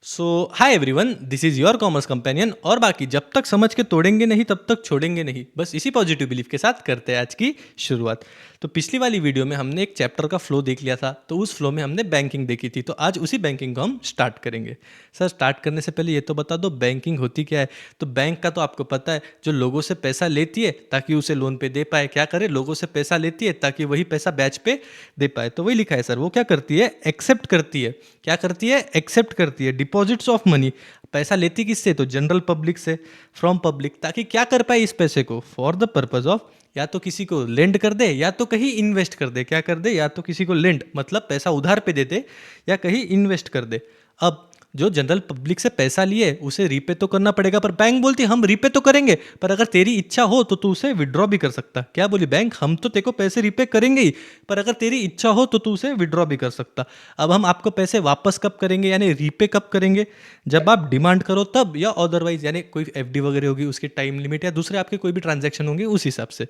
So hi everyone, this is your commerce companion. और बाकी जब तक समझ के तोड़ेंगे नहीं तब तक छोड़ेंगे नहीं, बस इसी पॉजिटिव बिलीफ के साथ करते हैं आज की शुरुआत। तो पिछली वाली वीडियो में हमने एक चैप्टर का फ्लो देख लिया था, तो उस फ्लो में हमने बैंकिंग देखी थी। तो आज उसी बैंकिंग को हम स्टार्ट करेंगे। सर, स्टार्ट करने से पहले ये तो बता दो बैंकिंग होती क्या है। तो बैंक का तो आपको पता है, जो लोगों से पैसा लेती है ताकि उसे लोन पे दे पाए। क्या करे, लोगों से पैसा लेती है ताकि वही पैसा बैच पे दे पाए। तो वही लिखा है सर, वो क्या करती है, एक्सेप्ट करती है। क्या करती है, एक्सेप्ट करती है डिपॉजिट्स ऑफ मनी। पैसा लेती किससे, तो जनरल पब्लिक से, फ्रॉम पब्लिक, ताकि क्या कर पाए इस पैसे को, फॉर द पर्पज ऑफ, या तो किसी को लेंड कर दे या तो कहीं इन्वेस्ट कर दे। क्या कर दे, या तो किसी को लेंड मतलब पैसा उधार पे दे दे या कहीं इन्वेस्ट कर दे। अब जो जनरल पब्लिक से पैसा लिए उसे रीपे तो करना पड़ेगा, पर बैंक बोलती हम रीपे तो करेंगे, पर अगर तेरी इच्छा हो तो तू उसे विड्रॉ भी कर सकता। क्या बोली बैंक, हम तो तेको पैसे रीपे करेंगे ही, पर अगर तेरी इच्छा हो तो तू उसे विड्रॉ भी कर सकता। अब हम आपको पैसे वापस कब करेंगे, यानी रीपे कब करेंगे, जब आप डिमांड करो तब, या अदरवाइज यानी कोई एफडी वगैरह होगी उसकी टाइम लिमिट, या दूसरे आपके कोई भी ट्रांजैक्शन होंगे उस हिसाब से।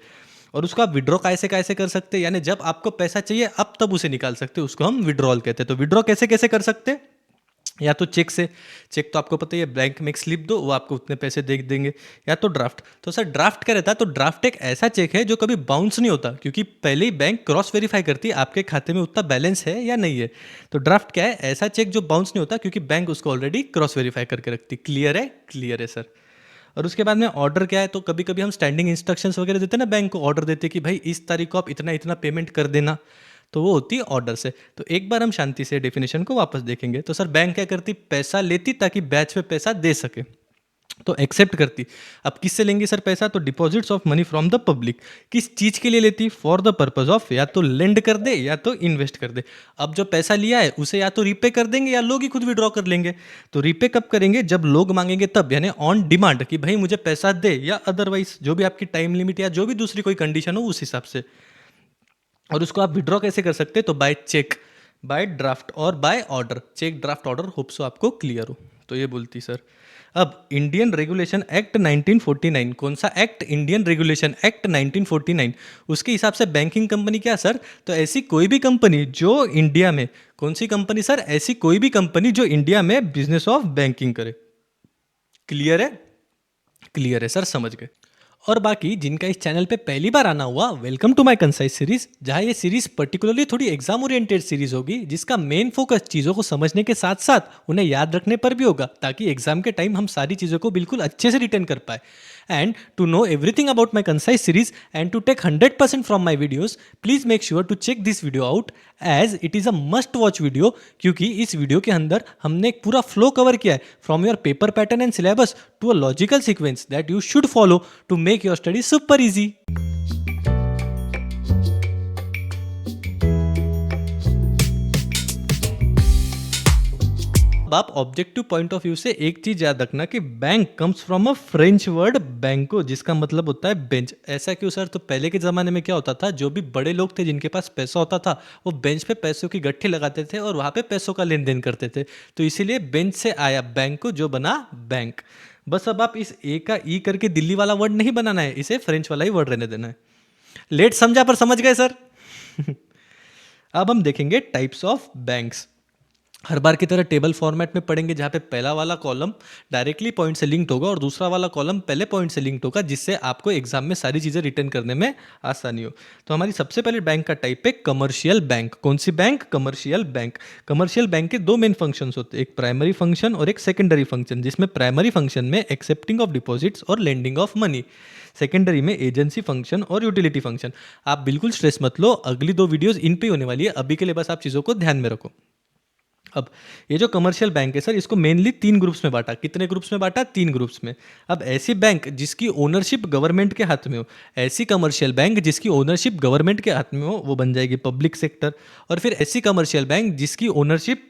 और उसको आप विड्रॉ कैसे कैसे कर सकते हैं, यानी जब आपको पैसा चाहिए अब तब उसे निकाल सकते हैं, उसको हम विड्रॉल कहते हैं। तो विड्रॉ कैसे कैसे कर सकते हैं, या तो चेक से। चेक तो आपको पता ही है, बैंक में एक स्लिप दो, वो आपको उतने पैसे दे देंगे। या तो ड्राफ्ट। तो सर ड्राफ्ट क्या रहता है, तो ड्राफ्ट एक ऐसा चेक है जो कभी बाउंस नहीं होता, क्योंकि पहले ही बैंक क्रॉस वेरीफाई करती है आपके खाते में उतना बैलेंस है या नहीं है। तो ड्राफ्ट क्या है, ऐसा चेक जो बाउंस नहीं होता, क्योंकि बैंक उसको ऑलरेडी क्रॉस वेरीफाई करके रखती। क्लियर है सर। और उसके बाद में ऑर्डर क्या है, तो कभी कभी हम स्टैंडिंग इंस्ट्रक्शंस वगैरह देते हैं ना, बैंक को ऑर्डर देते हैं कि भाई इस तारीख को आप इतना इतना पेमेंट कर देना। तो वो होती है ऑर्डर से। तो एक बार हम शांति से डेफिनेशन को वापस देखेंगे। तो सर बैंक क्या करती, पैसा लेती ताकि बैच पे पैसा दे सके, तो एक्सेप्ट करती। अब किससे लेंगे सर पैसा, तो deposits of money from the public. किस चीज के लिए लेती, फॉर द पर्पज ऑफ, या तो लेंड कर दे या तो इन्वेस्ट कर दे। अब जो पैसा लिया है उसे या तो रीपे कर देंगे या लोग ही खुद विड्रॉ कर लेंगे। तो रीपे कब करेंगे, जब लोग मांगेंगे तब, यानी ऑन डिमांड कि भाई मुझे पैसा दे, या अदरवाइज जो भी आपकी टाइम लिमिट या जो भी दूसरी कोई कंडीशन हो उस हिसाब से। और उसको आप विड्रॉ कैसे कर सकते हैं, तो बाय चेक, बाय ड्राफ्ट और by order. Cheque, draft, order, hope so आपको क्लियर हो। तो ये बोलती सर। अब इंडियन रेगुलेशन एक्ट 1949, कौन सा एक्ट, इंडियन रेगुलेशन एक्ट 1949, उसके हिसाब से बैंकिंग कंपनी क्या सर, तो ऐसी कोई भी कंपनी जो इंडिया में, कौन सी कंपनी सर, ऐसी कोई भी कंपनी जो इंडिया में बिजनेस ऑफ बैंकिंग करे। क्लियर है, क्लियर है सर, समझ गए। और बाकी जिनका इस चैनल पे पहली बार आना हुआ, welcome to my concise series, जहां ये सीरीज पर्टिकुलरली थोड़ी एग्जाम ओरिएंटेड सीरीज होगी, जिसका मेन फोकस चीज़ों को समझने के साथ साथ उन्हें याद रखने पर भी होगा, ताकि एग्जाम के टाइम हम सारी चीज़ों को बिल्कुल अच्छे से रिटेन कर पाए। And to know everything about my concise series and to take 100% from my videos, please make sure to check this video out, as it is a must watch video. क्योंकि इस वीडियो के अंदर हमने एक पूरा flow cover किया है, from your paper pattern and syllabus to a logical sequence that you should follow to make your study super easy. अब आप ऑब्जेक्टिव पॉइंट ऑफ व्यू से एक चीज याद रखना कि bank comes from a French word बैंको, जिसका मतलब होता है बेंच। ऐसा क्यों सर, तो पहले के जमाने में क्या होता था, जो भी बड़े लोग थे जिनके पास पैसा होता था, वो बेंच पे पैसों की गट्ठी लगाते थे और वहां पे पैसों का लेन देन करते थे। तो इसीलिए बेंच से आया बैंको, जो बना बैंक। बस अब आप इस ए का ई करके दिल्ली वाला वर्ड नहीं बनाना है, इसे फ्रेंच वाला ही वर्ड रहने देना है। लेट समझा पर समझ गए सर। अब हम देखेंगे टाइप्स ऑफ बैंक्स। हर बार की तरह टेबल फॉर्मेट में पढ़ेंगे, जहाँ पे पहला वाला कॉलम डायरेक्टली पॉइंट से लिंक्ड होगा और दूसरा वाला कॉलम पहले पॉइंट से लिंक्ड होगा, जिससे आपको एग्जाम में सारी चीज़ें रिटर्न करने में आसानी हो। तो हमारी सबसे पहले बैंक का टाइप है कमर्शियल बैंक। कौन सी बैंक, कमर्शियल बैंक। कमर्शियल बैंक के दो मेन फंक्शंस होते हैं, एक प्राइमरी फंक्शन और एक सेकेंडरी फंक्शन, जिसमें प्राइमरी फंक्शन में एक्सेप्टिंग ऑफ डिपॉजिट्स और लेंडिंग ऑफ मनी, सेकेंडरी में एजेंसी फंक्शन और यूटिलिटी फंक्शन। आप बिल्कुल स्ट्रेस मत लो, अगली दो वीडियोज इन पे होने वाली है, अभी के लिए बस आप चीज़ों को ध्यान में रखो। अब ये जो कमर्शियल बैंक है सर, इसको मेनली तीन ग्रुप्स में बांटा। कितने ग्रुप्स में बांटा, तीन ग्रुप्स में। अब ऐसी बैंक जिसकी ओनरशिप गवर्नमेंट के हाथ में हो, ऐसी कमर्शियल बैंक जिसकी ओनरशिप गवर्नमेंट के हाथ में हो, वो बन जाएगी पब्लिक सेक्टर। और फिर ऐसी कमर्शियल बैंक जिसकी ओनरशिप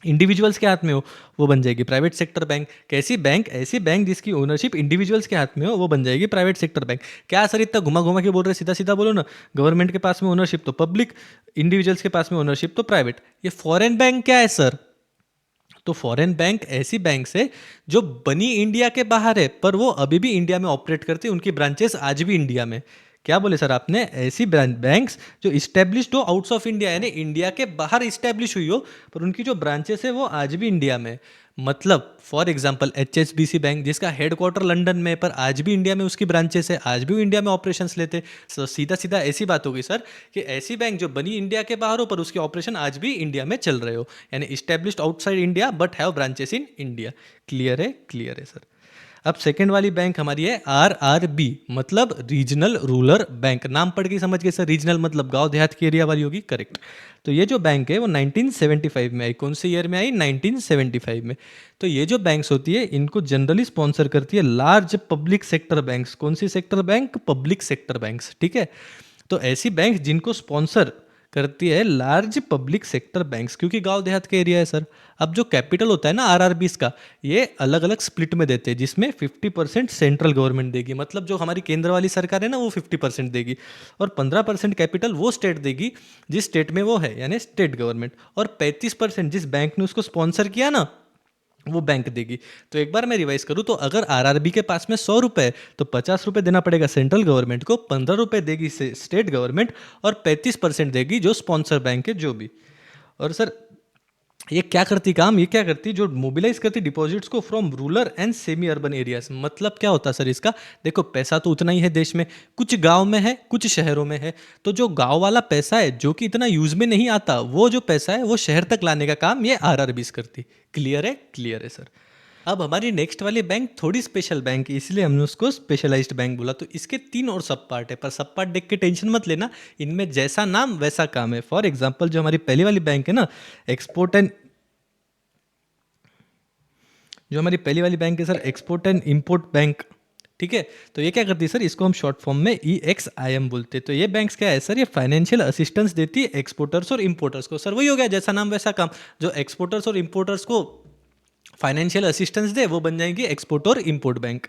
इंडिविजुअल्स के हाथ में हो, वो बन जाएगी प्राइवेट सेक्टर बैंक। कैसी बैंक, ऐसी बैंक जिसकी ओनरशिप इंडिविजुअल्स के हाथ में हो, वो बन जाएगी प्राइवेट सेक्टर बैंक। क्या सर इतना घुमा घुमा के बोल रहे, सीधा सीधा बोलो ना। गवर्नमेंट के पास में ओनरशिप तो पब्लिक, इंडिविजुअल्स के पास में ओनरशिप तो प्राइवेट। ये फॉरेन बैंक क्या है सर, तो फॉरेन बैंक ऐसी बैंक है जो बनी इंडिया के बाहर है, पर वो अभी भी इंडिया में ऑपरेट करती है, उनकी ब्रांचेस आज भी इंडिया में। क्या बोले सर आपने? ऐसी बैंक्स जो इस्टेब्लिश्ड हो आउट्स ऑफ इंडिया, यानी इंडिया के बाहर इस्टेब्लिश हुई हो पर उनकी जो ब्रांचेस है वो आज भी इंडिया में है। मतलब फॉर एग्जांपल एचएसबीसी बैंक, जिसका हेडक्वार्टर लंदन में है पर आज भी इंडिया में उसकी ब्रांचेस है, आज भी वो इंडिया में ऑपरेशंस लेते। तो सीधा सीधा ऐसी बात होगी सर कि ऐसी बैंक जो बनी इंडिया के बाहर हो पर उसके ऑपरेशन आज भी इंडिया में चल रहे हो, यानी established outside India but have branches in India. Clear है? क्लियर है सर। अब सेकेंड वाली बैंक हमारी है आरआरबी, मतलब रीजनल रूरल बैंक। नाम पढ़ के समझ गए सर, रीजनल मतलब गांव देहात की एरिया वाली होगी, करेक्ट। तो ये जो बैंक है वो 1975 में आई। कौन से ईयर में आई? 1975 में। तो ये जो बैंक्स होती है इनको जनरली स्पॉन्सर करती है लार्ज पब्लिक सेक्टर बैंक्स। कौन सी sector bank? Public sector banks, ठीक है। तो ऐसी बैंक जिनको स्पॉन्सर करती है लार्ज पब्लिक सेक्टर बैंक्स, क्योंकि गांव देहात का एरिया है सर। अब जो कैपिटल होता है ना आरआरबीस का, ये अलग अलग स्प्लिट में देते हैं, जिसमें 50% सेंट्रल गवर्नमेंट देगी, मतलब जो हमारी केंद्र वाली सरकार है ना वो 50% देगी, और 15% कैपिटल वो स्टेट देगी जिस स्टेट में वो है, यानी स्टेट गवर्नमेंट, और 35% जिस बैंक ने उसको स्पॉन्सर किया ना वो बैंक देगी। तो एक बार मैं रिवाइज करूं तो अगर आरआरबी के पास में 100 रुपए है तो 50 रुपए देना पड़ेगा सेंट्रल गवर्नमेंट को, 15 रुपए देगी स्टेट गवर्नमेंट, और 35% देगी जो स्पॉन्सर बैंक है जो भी। और सर ये क्या करती काम? ये क्या करती? जो मोबिलाइज करती डिपॉजिट्स को from rural and semi urban areas. मतलब क्या होता है सर इसका? देखो पैसा तो उतना ही है देश में, कुछ गांव में है कुछ शहरों में है। तो जो गांव वाला पैसा है जो कि इतना यूज में नहीं आता, वो जो पैसा है वो शहर तक लाने का काम ये आरआरबीज करती। क्लियर है? क्लियर है सर। अब हमारी नेक्स्ट वाली बैंक थोड़ी स्पेशल बैंक है, इसलिए हमने उसको स्पेशलाइज्ड बैंक बोला। तो इसके 3 और सब पार्ट है, पर सब पार्ट देख के टेंशन मत लेना, इनमें जैसा नाम वैसा काम है। फॉर एग्जांपल जो हमारी पहली वाली बैंक है ना, एक्सपोर्ट एंड जो हमारी पहली वाली बैंक है sir, export and import bank, ठीक है। तो ये क्या करती है सर? इसको हम शॉर्ट फॉर्म में EXIM बोलते हैं। तो ये बैंक्स क्या है सर? ये फाइनेंशियल असिस्टेंस देती है एक्सपोर्टर्स और इंपोर्टर्स को। सर वही हो गया, जैसा नाम वैसा काम। जो एक्सपोर्टर्स और इंपोर्टर्स को फाइनेंशियल असिस्टेंस दे वो बन जाएंगी एक्सपोर्ट और इंपोर्ट बैंक।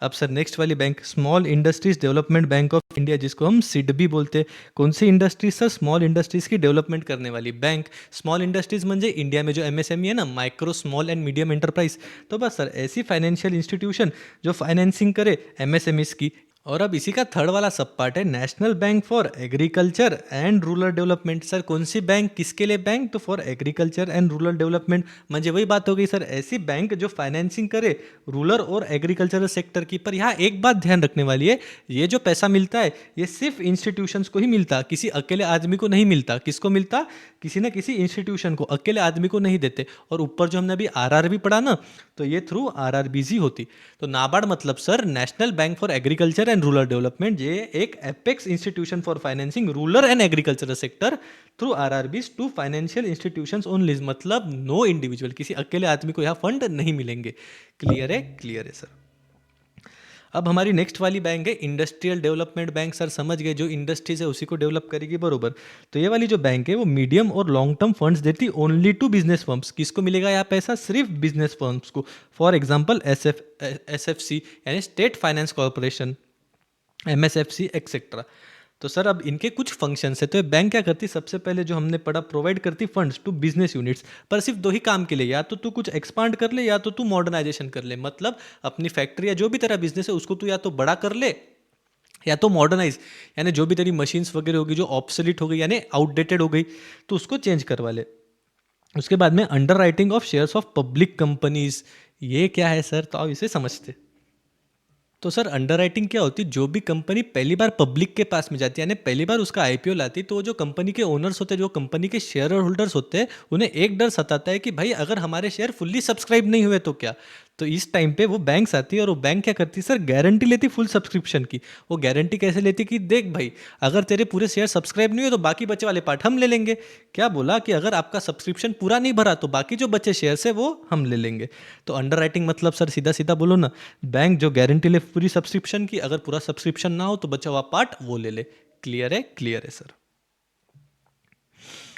अब सर नेक्स्ट वाली bank small industries development bank of India, जिसको हम सिडबी बोलते हैं। कौन सी इंडस्ट्रीज सर? स्मॉल इंडस्ट्रीज की डेवलपमेंट करने वाली बैंक। स्मॉल इंडस्ट्रीज म्हणजे इंडिया में जो MSME है ना, micro small and medium enterprise. तो बस सर ऐसी फाइनेंशियल इंस्टीट्यूशन जो फाइनेंसिंग करे MSMEs की। और अब इसी का थर्ड वाला सब पार्ट है national bank for agriculture and rural development. Sir कौन सी बैंक किसके लिए? बैंक तो for agriculture and rural development, म्हणजे वही बात हो गई सर, ऐसी बैंक जो फाइनेंसिंग करे रूरल और एग्रीकल्चरल सेक्टर की। पर यहाँ एक बात ध्यान रखने वाली है, ये जो पैसा मिलता है ये सिर्फ इंस्टीट्यूशंस को ही मिलता, किसी अकेले आदमी को नहीं मिलता। किसको मिलता? किसी न किसी इंस्टीट्यूशन को, अकेले आदमी को नहीं देते। और ऊपर जो हमने अभी आरआरबी पढ़ा ना, तो ये थ्रू आरआरबीजी होती। तो नाबार्ड मतलब sir national bank for agriculture and rural development, ये एक apex institution for financing rural and agricultural sector through RRBs to financial institutions only. मतलब नो इंडिविजुअल, किसी अकेले आदमी को यहाँ फंड नहीं मिलेंगे। क्लियर है? क्लियर है सर। अब हमारी नेक्स्ट वाली बैंक है इंडस्ट्रियल डेवलपमेंट बैंक। सर समझ गए, जो इंडस्ट्रीज है उसी को डेवलप करेगी, बरोबर। तो ये वाली जो बैंक है वो मीडियम और लॉन्ग टर्म फंड्स देती ओनली टू बिजनेस फर्म्स। किसको मिलेगा यहाँ पैसा? सिर्फ बिजनेस फर्म्स को। फॉर एग्जाम्पल SFC यानी state finance corporation, MSFC etcetera. तो सर अब इनके कुछ फंक्शंस है। तो ये बैंक क्या करती? सबसे पहले जो हमने पढ़ा, प्रोवाइड करती फंड्स टू बिजनेस यूनिट्स, पर सिर्फ 2 ही काम के लिए, या तो तू कुछ एक्सपांड कर ले या तो तू मॉडर्नाइजेशन कर ले। मतलब अपनी फैक्ट्री या जो भी तेरा बिजनेस है उसको तू या तो बड़ा कर ले या तो मॉडर्नाइज, यानी जो भी तेरी मशीन्स वगैरह होगी जो ऑब्सोलीट हो गई यानी आउटडेटेड हो गई तो उसको चेंज करवा ले। उसके बाद में under writing of shares of public companies. ये क्या है सर? तो आप इसे समझते। तो सर अंडरराइटिंग क्या होती है? जो भी कंपनी पहली बार पब्लिक के पास में जाती है, यानी पहली बार उसका आईपीओ लाती है, तो जो कंपनी के ओनर्स होते हैं, जो कंपनी के शेयर होल्डर्स होते हैं, उन्हें एक डर सताता है कि भाई अगर हमारे शेयर फुल्ली सब्सक्राइब नहीं हुए तो क्या। तो इस टाइम पे वो बैंक्स आती है और वो बैंक क्या करती है सर? गारंटी लेती फुल सब्सक्रिप्शन की। वो गारंटी कैसे लेती कि देख भाई अगर तेरे पूरे शेयर सब्सक्राइब नहीं हुए तो बाकी बचे वाले पार्ट हम ले लेंगे। क्या बोला कि अगर आपका सब्सक्रिप्शन पूरा नहीं भरा तो बाकी जो बचे शेयर्स है वो हम ले लेंगे। तो अंडरराइटिंग मतलब सर सीधा सीधा बोलो ना, बैंक जो गारंटी ले पूरी सब्सक्रिप्शन की, अगर पूरा सब्सक्रिप्शन ना हो तो बचा हुआ पार्ट वो ले ले। क्लियर है? क्लियर है सर।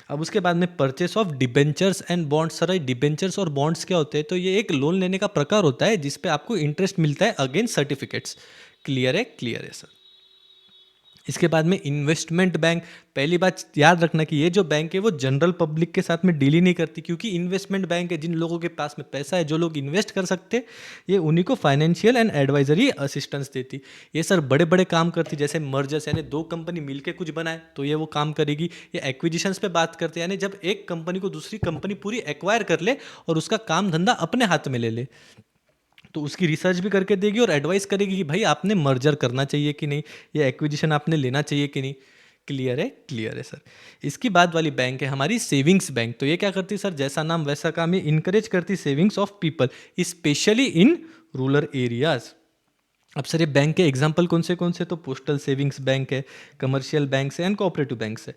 अब उसके बाद में purchase of debentures and bonds. Sir debentures और बॉन्ड्स क्या होते हैं? तो ये एक लोन लेने का प्रकार होता है जिसपे आपको इंटरेस्ट मिलता है अगेंस्ट सर्टिफिकेट्स। क्लियर है? क्लियर है सर। इसके बाद में इन्वेस्टमेंट बैंक। पहली बात याद रखना कि ये जो बैंक है वो जनरल पब्लिक के साथ में डील ही नहीं करती, क्योंकि इन्वेस्टमेंट बैंक है जिन लोगों के पास में पैसा है, जो लोग इन्वेस्ट कर सकते, ये उन्हीं को फाइनेंशियल एंड एडवाइजरी असिस्टेंस देती। ये सर बड़े बड़े काम करती, जैसे मर्जर्स, यानी दो कंपनी मिलके कुछ बनाए तो ये वो काम करेगी। ये एक्विजिशंस पे बात करते हैं, यानी जब एक कंपनी को दूसरी कंपनी पूरी एक्वायर कर ले और उसका काम धंधा अपने हाथ में ले ले, तो उसकी रिसर्च भी करके देगी और एडवाइस करेगी कि भाई आपने मर्जर करना चाहिए कि नहीं, या एक्विजिशन आपने लेना चाहिए कि नहीं। क्लियर है? क्लियर है सर। इसकी बाद वाली बैंक है हमारी सेविंग्स बैंक। तो ये क्या करती है सर, जैसा नाम वैसा काम, ये इनकरेज करती savings of people, specially in rural areas. अब सर ये बैंक के एग्जाम्पल कौन से, तो पोस्टल सेविंग्स बैंक है, कमर्शियल बैंक है एंड कोऑपरेटिव बैंक है।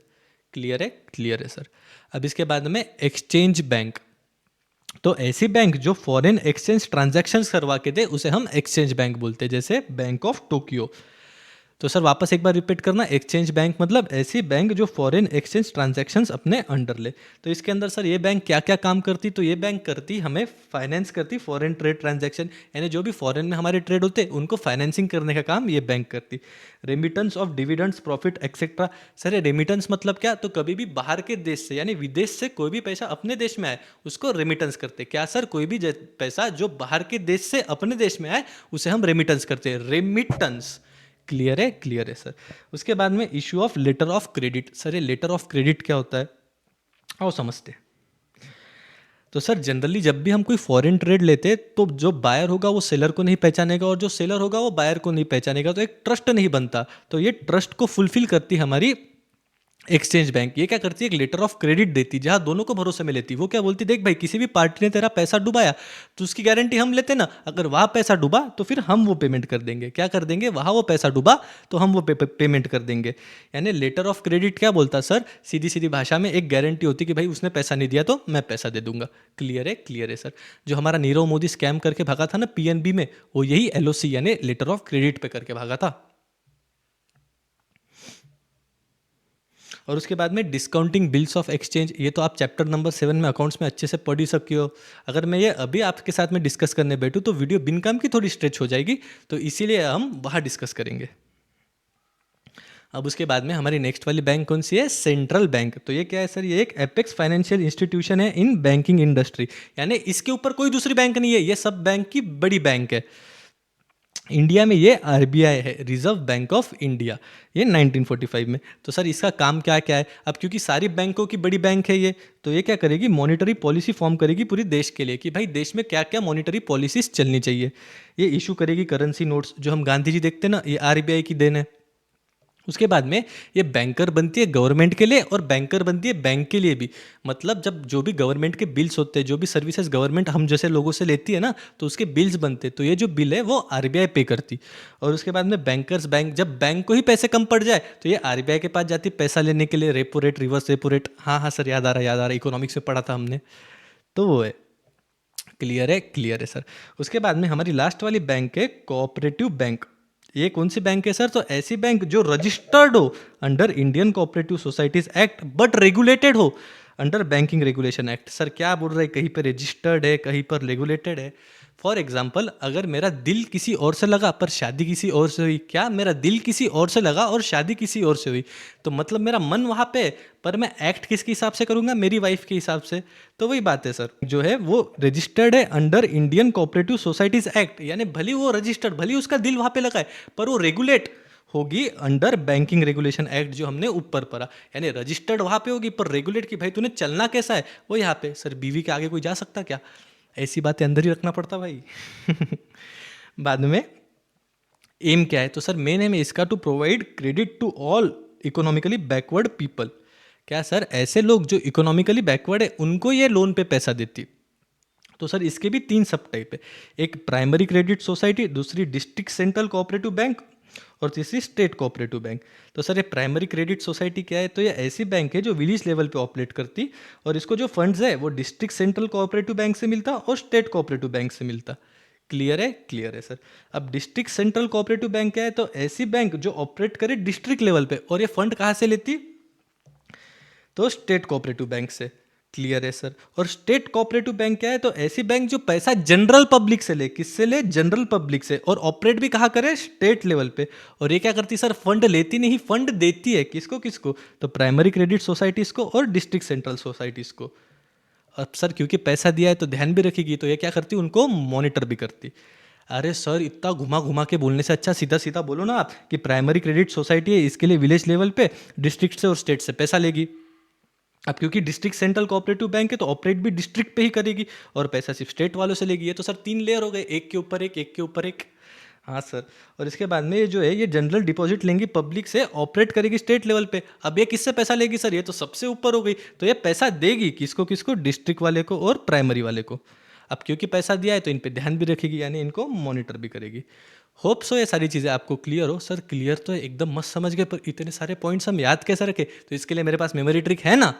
क्लियर है? क्लियर है सर। अब इसके बाद में एक्सचेंज बैंक। तो ऐसी बैंक जो फॉरेन एक्सचेंज ट्रांजैक्शंस करवा के दे उसे हम एक्सचेंज बैंक बोलते हैं, जैसे बैंक ऑफ टोक्यो। तो सर वापस एक बार रिपीट करना, एक्सचेंज बैंक मतलब ऐसी बैंक जो फॉरेन एक्सचेंज ट्रांजैक्शंस अपने अंडर ले। तो इसके अंदर सर ये बैंक क्या क्या काम करती, तो ये बैंक करती हमें फाइनेंस करती फॉरेन ट्रेड ट्रांजैक्शन, यानी जो भी फॉरेन में हमारे ट्रेड होते हैं उनको फाइनेंसिंग करने का काम ये बैंक करती। Remittance of dividends, profit etcetera. Sir ये रेमिटेंस मतलब क्या, तो कभी भी बाहर के देश से यानी विदेश से कोई भी पैसा अपने देश में आए उसको रेमिटेंस करते। क्या सर, कोई भी पैसा जो बाहर के देश से अपने देश में आए उसे हम रेमिटेंस करते हैं, रेमिटेंस। क्लियर है? क्लियर है सर। उसके बाद में issue of letter of credit. Sir ये लेटर ऑफ क्रेडिट क्या होता है, आओ समझते हैं। तो सर जनरली जब भी हम कोई फॉरेन ट्रेड लेते हैं तो जो बायर होगा वो सेलर को नहीं पहचानेगा और जो सेलर होगा वो बायर को नहीं पहचानेगा, तो एक ट्रस्ट नहीं बनता। तो ये ट्रस्ट को फुलफिल करती हमारी एक्सचेंज बैंक। ये क्या करती है, एक लेटर ऑफ क्रेडिट देती जहां दोनों को भरोसे में लेती। वो क्या बोलती, देख भाई किसी भी पार्टी ने तेरा पैसा डुबाया तो उसकी गारंटी हम लेते ना, अगर वहां पैसा डूबा तो फिर हम वो पेमेंट कर देंगे। क्या कर देंगे, वहां वो पैसा डूबा तो हम वो पेमेंट कर देंगे। यानी लेटर ऑफ क्रेडिट क्या बोलता सर, सीधी सीधी भाषा में एक गारंटी होती कि भाई उसने पैसा नहीं दिया तो मैं पैसा दे दूंगा। क्लियर है? क्लियर है सर। जो हमारा नीरव मोदी स्कैम करके भागा था ना पीएनबी में, वो यही एलओसी यानी लेटर ऑफ क्रेडिट पे करके भागा था। और उसके बाद में डिस्काउंटिंग बिल्स ऑफ एक्सचेंज, ये तो आप चैप्टर नंबर 7 में अकाउंट्स में अच्छे से पढ़ ही सकते हो। अगर मैं ये अभी आपके साथ में डिस्कस करने बैठूँ तो वीडियो बिन काम की थोड़ी स्ट्रेच हो जाएगी, तो इसीलिए हम वहाँ डिस्कस करेंगे। अब उसके बाद में हमारी नेक्स्ट वाली बैंक कौन सी है, सेंट्रल बैंक। तो ये क्या है सर, ये एक एपेक्स फाइनेंशियल इंस्टीट्यूशन है इन बैंकिंग इंडस्ट्री, यानी इसके ऊपर कोई दूसरी बैंक नहीं है, ये सब बैंक की बड़ी बैंक है। इंडिया में ये आरबीआई है, रिजर्व बैंक ऑफ इंडिया, ये 1945 में। तो सर इसका काम क्या क्या है, अब क्योंकि सारी बैंकों की बड़ी बैंक है ये, तो ये क्या करेगी, मॉनिटरी पॉलिसी फॉर्म करेगी पूरी देश के लिए कि भाई देश में क्या क्या मॉनिटरी पॉलिसीज चलनी चाहिए। ये इशू करेगी करेंसी नोट्स, जो हम गांधी जी देखते हैं ना, ये आरबीआई की देन है। उसके बाद में ये बैंकर बनती है गवर्नमेंट के लिए और बैंकर बनती है बैंक के लिए भी। मतलब जब जो भी गवर्नमेंट के बिल्स होते हैं, जो भी सर्विसेज गवर्नमेंट हम जैसे लोगों से लेती है ना, तो उसके बिल्स बनते हैं, तो ये जो बिल है वो आरबीआई पे करती। और उसके बाद में बैंकर्स बैंक, जब बैंक को ही पैसे कम पड़ जाए तो ये आरबीआई के पास जाती पैसा लेने के लिए, repo rate, reverse repo rate. हाँ हाँ सर, याद आ रहा है, इकोनॉमिक्स में पढ़ा था हमने, तो वो है। क्लियर है? क्लियर है सर। उसके बाद में हमारी लास्ट वाली बैंक है कोऑपरेटिव बैंक। ये कौन सी बैंक है सर, तो ऐसी बैंक जो रजिस्टर्ड हो under Indian cooperative societies act but regulated हो under banking regulation act. Sir क्या बोल रहे हैं, कहीं पर रजिस्टर्ड है कहीं पर रेगुलेटेड है। फॉर एग्जाम्पल, अगर मेरा दिल किसी और से लगा पर शादी किसी और से हुई, क्या मेरा दिल किसी और से लगा और शादी किसी और से हुई, तो मतलब मेरा मन वहाँ पे, पर मैं एक्ट किसके हिसाब से करूँगा, मेरी वाइफ के हिसाब से। तो वही बात है सर, जो है वो रजिस्टर्ड है under Indian cooperative societies act, यानी भली वो रजिस्टर्ड, भली उसका दिल वहाँ पे लगा है, पर वो रेगुलेट होगी अंडर बैंकिंग रेगुलेशन एक्ट जो हमने ऊपर पढ़ा। यानी रजिस्टर्ड वहाँ पे होगी पर रेगुलेट की भाई तूने चलना कैसा है वो यहाँ पे। सर बीवी के आगे कोई जा सकता क्या, ऐसी बातें अंदर ही रखना पड़ता भाई। बाद में एम क्या है, तो सर मेन एम है इसका to provide credit to all economically backward people. क्या सर, ऐसे लोग जो इकोनॉमिकली बैकवर्ड है उनको ये लोन पे पैसा देती। तो सर इसके भी 3 सब टाइप है, एक प्राइमरी क्रेडिट सोसाइटी, दूसरी डिस्ट्रिक्ट सेंट्रल कोऑपरेटिव बैंक और तीसरी स्टेट कोऑपरेटिव बैंक। तो सर ये प्राइमरी क्रेडिट सोसाइटी क्या है, तो ये ऐसी बैंक है जो विलेज लेवल पे ऑपरेट करती और इसको जो फंड्स है वो डिस्ट्रिक्ट सेंट्रल कोऑपरेटिव बैंक से मिलता और स्टेट कोऑपरेटिव बैंक से मिलता। क्लियर है? क्लियर है सर। अब डिस्ट्रिक्ट सेंट्रल कोऑपरेटिव बैंक क्या है, तो ऐसी बैंक जो ऑपरेट करे डिस्ट्रिक्ट लेवल पे, और ये फंड कहाँ से लेती, तो स्टेट कोऑपरेटिव बैंक से। क्लियर है सर। और स्टेट कोऑपरेटिव बैंक क्या है? तो ऐसी बैंक जो पैसा जनरल पब्लिक से ले, किससे ले? जनरल पब्लिक से, और ऑपरेट भी कहाँ करे? स्टेट लेवल पे। और ये क्या करती है सर? फंड लेती नहीं, फंड देती है। किसको किसको? तो प्राइमरी क्रेडिट सोसाइटीज को और डिस्ट्रिक्ट सेंट्रल सोसाइटीज को। अब सर क्योंकि पैसा दिया है तो ध्यान भी रखेगी, तो ये क्या करती? उनको मॉनिटर भी करती। अरे सर इतना घुमा घुमा के बोलने से अच्छा सीधा सीधा बोलो ना आप कि प्राइमरी क्रेडिट सोसाइटी है, इसके लिए विलेज लेवल पे डिस्ट्रिक्ट से और स्टेट से पैसा लेगी। अब क्योंकि डिस्ट्रिक्ट सेंट्रल कोऑपरेटिव बैंक है तो ऑपरेट भी डिस्ट्रिक्ट पे ही करेगी और पैसा सिर्फ स्टेट वालों से लेगी। ये तो सर 3 लेयर हो गए, एक के ऊपर एक, एक के ऊपर एक। हाँ सर। और इसके बाद में ये जो है ये जनरल डिपॉजिट लेंगी पब्लिक से, ऑपरेट करेगी स्टेट लेवल पे। अब ये किससे पैसा लेगी सर? ये तो सबसे ऊपर हो गई। तो ये पैसा देगी किसको किसको? डिस्ट्रिक्ट वाले को और प्राइमरी वाले को। अब क्योंकि पैसा दिया है तो इन पे ध्यान भी रखेगी, यानी इनको मॉनिटर भी करेगी। होप सो ये सारी चीज़ें आपको क्लियर हो। सर क्लियर तो है, एकदम मस्त समझ गए, पर इतने सारे पॉइंट्स हम याद कैसे रखे? तो इसके लिए मेरे पास मेमोरी ट्रिक है ना।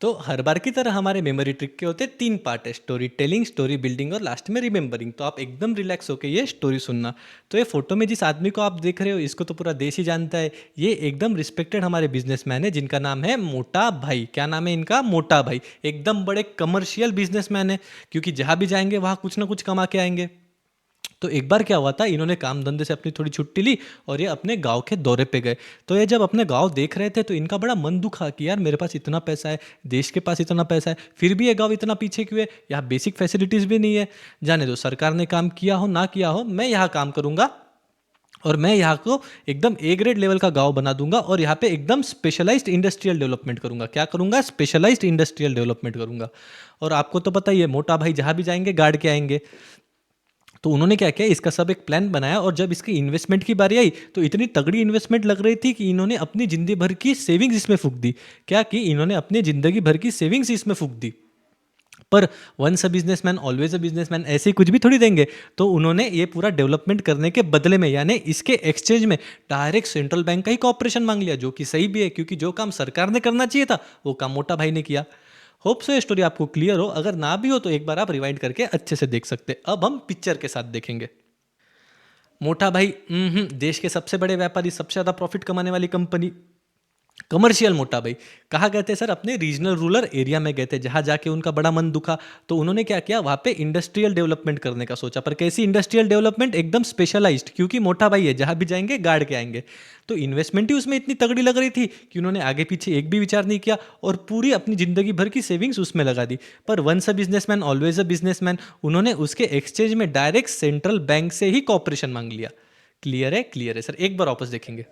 तो हर बार की तरह हमारे मेमोरी ट्रिक के होते 3 पार्ट है, स्टोरी टेलिंग, स्टोरी बिल्डिंग और लास्ट में रिमेंबरिंग। तो आप एकदम रिलैक्स होकर ये स्टोरी सुनना। तो ये फोटो में जिस आदमी को आप देख रहे हो इसको तो पूरा देश ही जानता है। ये एकदम रिस्पेक्टेड हमारे बिजनेसमैन है जिनका नाम है मोटा भाई। क्या नाम है इनका? मोटा भाई। एकदम बड़े कमर्शियल बिजनेसमैन है, क्योंकि जहाँ भी जाएंगे वहाँ कुछ ना कुछ कमा के आएंगे। तो एक बार क्या हुआ था, इन्होंने काम धंधे से अपनी थोड़ी छुट्टी ली और ये अपने गांव के दौरे पे गए। तो ये जब अपने गांव देख रहे थे तो इनका बड़ा मन दुखा कि यार मेरे पास इतना पैसा है, देश के पास इतना पैसा है, फिर भी ये गांव इतना पीछे क्यों है? यहाँ बेसिक फैसिलिटीज़ भी नहीं है। जाने दो, सरकार ने काम किया हो ना किया हो, मैं यहाँ काम करूँगा और मैं यहाँ को एकदम ए ग्रेड लेवल का गांव बना दूंगा और यहाँ पे एकदम स्पेशलाइज्ड इंडस्ट्रियल डेवलपमेंट करूंगा। क्या करूंगा? स्पेशलाइज्ड इंडस्ट्रियल डेवलपमेंट करूंगा। और आपको तो पता ही है, मोटा भाई जहाँ भी जाएंगे गाड़ के आएंगे। तो उन्होंने क्या किया, इसका सब एक प्लान बनाया और जब इसकी इन्वेस्टमेंट की बारी आई तो इतनी तगड़ी इन्वेस्टमेंट लग रही थी कि इन्होंने अपनी जिंदगी भर की सेविंग्स इसमें फूंक दी। क्या कि इन्होंने अपनी जिंदगी भर की सेविंग्स इसमें फूंक दी। पर once a businessman always a businessman, ऐसे ही कुछ भी थोड़ी देंगे। तो उन्होंने ये पूरा डेवलपमेंट करने के बदले में, यानी इसके एक्सचेंज में, डायरेक्ट सेंट्रल बैंक का ही कॉपरेशन मांग लिया, जो कि सही भी है क्योंकि जो काम सरकार ने करना चाहिए था वो काम मोटा भाई ने किया। होप सो ये स्टोरी आपको क्लियर हो। अगर ना भी हो तो एक बार आप रिवाइंड करके अच्छे से देख सकते। अब हम पिक्चर के साथ देखेंगे। मोटा भाई देश के सबसे बड़े व्यापारी, सबसे ज्यादा प्रॉफिट कमाने वाली कंपनी, कमर्शियल मोटा भाई कहाँ गए थे सर? अपने रीजनल रूरल एरिया में गए थे, जहाँ जाके उनका बड़ा मन दुखा। तो उन्होंने क्या किया, वहाँ पे इंडस्ट्रियल डेवलपमेंट करने का सोचा। पर कैसी इंडस्ट्रियल डेवलपमेंट? एकदम स्पेशलाइज्ड, क्योंकि मोटा भाई है, जहाँ भी जाएंगे गाड़ के आएंगे। तो इन्वेस्टमेंट ही उसमें इतनी तगड़ी लग रही थी कि उन्होंने आगे पीछे एक भी विचार नहीं किया और पूरी अपनी जिंदगी भर की सेविंग्स उसमें लगा दी। पर once a businessman always a businessman, उन्होंने उसके एक्सचेंज में डायरेक्ट सेंट्रल बैंक से ही कॉपरेशन मांग लिया। क्लियर है? क्लियर है सर। एक बार वापस देखेंगे।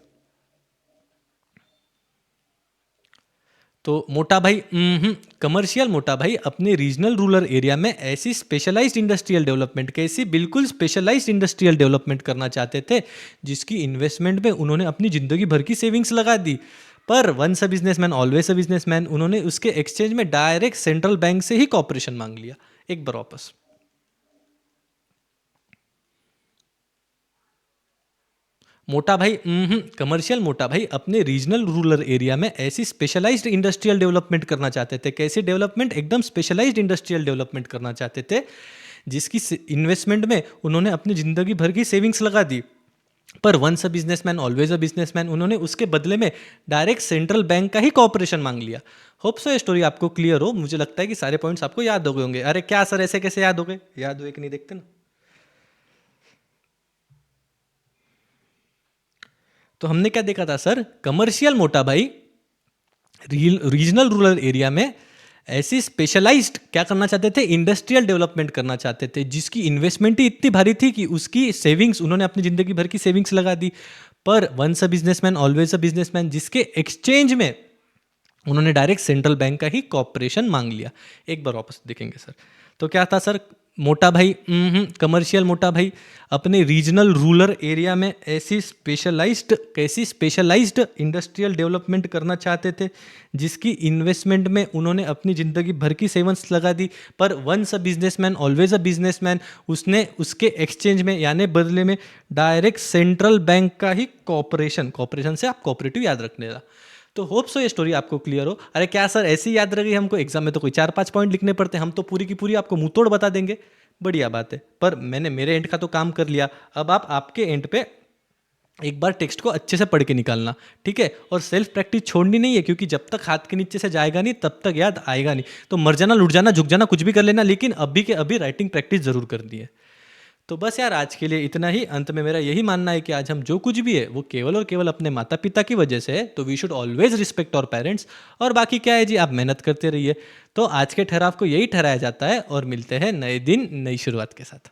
तो मोटा भाई कमर्शियल मोटा भाई अपने रीजनल रूरल एरिया में ऐसी स्पेशलाइज्ड इंडस्ट्रियल डेवलपमेंट, कैसी? बिल्कुल स्पेशलाइज्ड इंडस्ट्रियल डेवलपमेंट करना चाहते थे, जिसकी इन्वेस्टमेंट में उन्होंने अपनी जिंदगी भर की सेविंग्स लगा दी। पर once a businessman always a businessman, उन्होंने उसके एक्सचेंज में डायरेक्ट सेंट्रल बैंक से ही कॉपरेशन मांग लिया। एक बार वापस। मोटा भाई कमर्शियल मोटा भाई अपने रीजनल रूरल एरिया में ऐसी स्पेशलाइज्ड इंडस्ट्रियल डेवलपमेंट करना चाहते थे। कैसी डेवलपमेंट? एकदम स्पेशलाइज्ड इंडस्ट्रियल डेवलपमेंट करना चाहते थे, जिसकी इन्वेस्टमेंट में उन्होंने अपनी जिंदगी भर की सेविंग्स लगा दी। पर once a businessman always a businessman, उन्होंने उसके बदले में डायरेक्ट सेंट्रल बैंक का ही कॉपरेशन मांग लिया। होप सो ये स्टोरी आपको क्लियर हो। मुझे लगता है कि सारे पॉइंट्स आपको याद हो गए होंगे। अरे क्या सर, ऐसे कैसे याद हो गए? याद हुए कि नहीं देखते ना। तो हमने क्या देखा था सर? कमर्शियल मोटा भाई रीजनल रूरल एरिया में ऐसी स्पेशलाइज्ड क्या करना चाहते थे? इंडस्ट्रियल डेवलपमेंट करना चाहते थे, जिसकी इन्वेस्टमेंट ही इतनी भारी थी कि उसकी सेविंग्स, उन्होंने अपनी जिंदगी भर की सेविंग्स लगा दी। पर once a businessman always a businessman, जिसके एक्सचेंज में उन्होंने डायरेक्ट सेंट्रल बैंक का ही कॉपरेशन मांग लिया। एक बार वापस देखेंगे सर। तो क्या था सर? मोटा भाई कमर्शियल मोटा भाई अपने रीजनल रूरल एरिया में ऐसी स्पेशलाइज्ड, कैसी स्पेशलाइज्ड इंडस्ट्रियल डेवलपमेंट करना चाहते थे, जिसकी इन्वेस्टमेंट में उन्होंने अपनी ज़िंदगी भर की सेविंग्स लगा दी। पर once a businessman always a businessman, उसने उसके एक्सचेंज में यानी बदले में डायरेक्ट सेंट्रल बैंक का ही कॉपरेशन, कॉपरेशन से आप कॉपरेटिव याद रखने लगा। तो होप सो ये स्टोरी आपको क्लियर हो। अरे क्या सर, ऐसी याद रही हमको? एग्जाम में तो कोई 4-5 पॉइंट लिखने पड़ते, हम तो पूरी की पूरी आपको मुंह तोड़ बता देंगे। बढ़िया बात है, पर मैंने मेरे एंड का तो काम कर लिया। अब आप आपके एंड पे एक बार टेक्स्ट को अच्छे से पढ़ के निकालना, ठीक है? और सेल्फ प्रैक्टिस छोड़नी नहीं है, क्योंकि जब तक हाथ के नीचे से जाएगा नहीं तब तक याद आएगा नहीं। तो मर जाना, लुट जाना, झुक जाना, कुछ भी कर लेना, लेकिन अभी के अभी राइटिंग प्रैक्टिस ज़रूर करनी है। तो बस यार आज के लिए इतना ही। अंत में मेरा यही मानना है कि आज हम जो कुछ भी है वो केवल और केवल अपने माता पिता की वजह से है, तो we should always respect our parents. और बाकी क्या है जी, आप मेहनत करते रहिए। तो आज के ठहराव को यही ठहराया जाता है, और मिलते हैं नए दिन नई शुरुआत के साथ।